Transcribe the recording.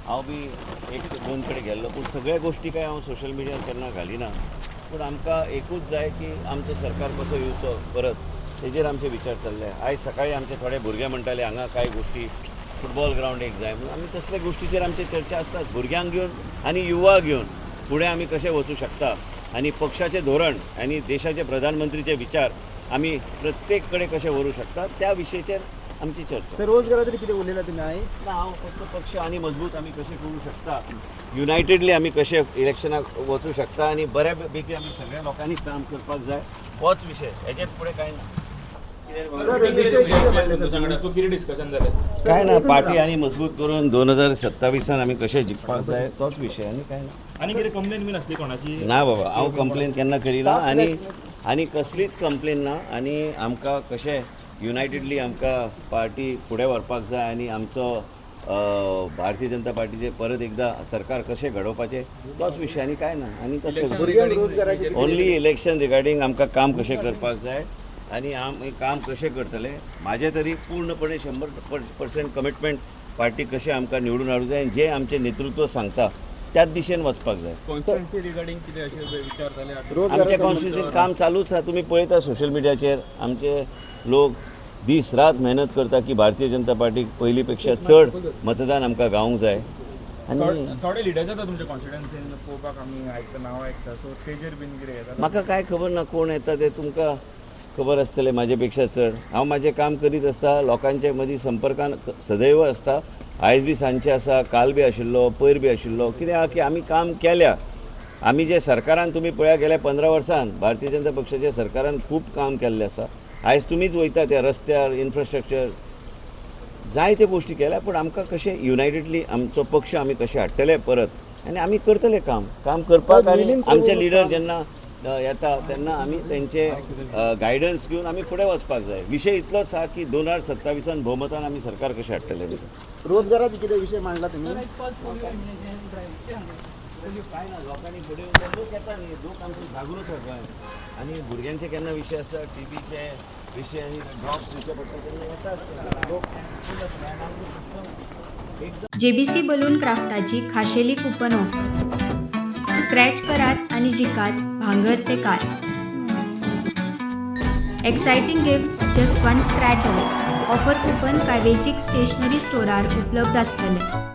हांव बी एक दोन कडेन गेल्लो पूण सगळ्या गोश्टी काय हांव सोशल मिडियार केन्ना घालिना पूण आमकां एकूच जाय की आमचो सरकार कसो येवचो परत तेजेर आमचे विचार चल्ले. आयज सकाळीं आमचे थोडे भुरगे म्हणटाले हांगा कांय गोश्टी फुटबॉल ग्रावंड एक जाय म्हणून आमी तसल्या गोश्टीचेर आमची चर्चा आसतात. भुरग्यांक घेवन आनी युवा घेवन फुडें आमी कशे वचूं शकता आनी पक्षाचें धोरण आनी देशाचे प्रधानमंत्रीचे विचार आमी प्रत्येक कडेन कशे व्हरूंक शकता त्या विशयाचेर आमची चर्चा. सर रोजगारा तरी कितें उलयला तुमी आयज? ना हांव फक्त पक्ष आनी मजबूत आमी कशे करूं शकता, युनायटेडली आमी कशे इलेक्शनाक वचूं शकता आनी बऱ्या पैकी आमी सगळ्या लोकांनी काम करपाक जाय होच विशय. हेजेर फुडें कांय ना. काय ना पार्टी आनी मजबूत करून 2027 आमी कशे जिखपाक जाय तोच विशय आनी काय ना. आनी कितें कंप्लेन बीन आसली कोणाची? ना बाबा हांव कंप्लेन केन्ना करिना आनी कसलीच कंप्लेन ना. आनी आमकां कशें युनायटेडली आमकां पार्टी फुडें व्हरपाक जाय आनी आमचो भारतीय जनता पार्टीचे परत एकदा सरकार कशें घडोवपाचें तोच विशय आनी काय ना. आनी तशें ओन्ली इलेक्शन रिगार्डींग आमकां काम कशें करपाक जाय आनी आमी काम कशें करतले म्हाजे तरी पूर्णपणे 100% कमिटमेंट पार्टी कशें आमकां निवडून हाडूंक जाय जे आमचें नेतृत्व सांगता त्याच दिशेन वचपाक जाय. कॉन्स्टिट्युएन्सी रिगार्डींग कितें अशें विचार जाले? आमचे कॉन्स्टिट्युएन्सीन काम चालूच आसा. तुमी पळयता सोशल मिडियाचेर आमचे लोक दीस रात मेहनत करता की भारतीय जनता पार्टीक पयली पेक्षा चड मतदान आमकां गावूंक जाय. आनी थोडे लिडर्स येता तुमच्या कॉन्स्टिट्युएन्सीन पळोवपाक आमी आयकता नांव आयकता सो तेजेर बीन कितें येता? म्हाका कांय खबर ना कोण येता ते तुमकां खबर आसतलें म्हाजे पेक्षा चड. हांव म्हाजें काम करीत आसता लोकांचे मदीं संपर्कान सदैव आसता. आयज बी सांजचें आसा, काल बी आशिल्लो, पयर बी आशिल्लो. कितें आहा की आमी काम केल्या. आमी जे सरकारान तुमी पळया गेल्या 15 वर्सान भारतीय जनता पक्षाच्या सरकारान खूब काम केल्लें आसा. आयज तुमीच वयता त्या रस्त्यार इन्फ्रास्ट्रक्चर जायत्यो गोश्टी केल्या पूण आमकां कशें युनायटेडली आमचो पक्ष आमी कशें हाडटले परत आनी आमी करतले काम करपाक. आनी आमचे लिडर जेन्ना येता तेन्ना आमी तेंचे गायडन्स घेवन आमी फुडें वचपाक जाय. विशय इतलोच आसा की 2027 भोवमतान आमी सरकार कशें हाडटले. रोजगाराचे कितें विशय मांडला तुमी? काय ना लोकांनी फुडें लोक येता न्ही लोक आमचे जागृत आसा आनी भुरग्यांचे केन्ना विशय आसता टीबीचे विशय आनी ड्रॉप्स दिवचे पडटा तेन्ना येता लोक JBC बलून क्राफ्टाची खाशेली कुपन ऑफर. स्क्रॅच करात आणि जिकात भांगर ते car. Exciting gifts just one scratch away. Offer coupon कांय वेंचीक स्टेशनरी स्टोरार उपलब्ध आसतले.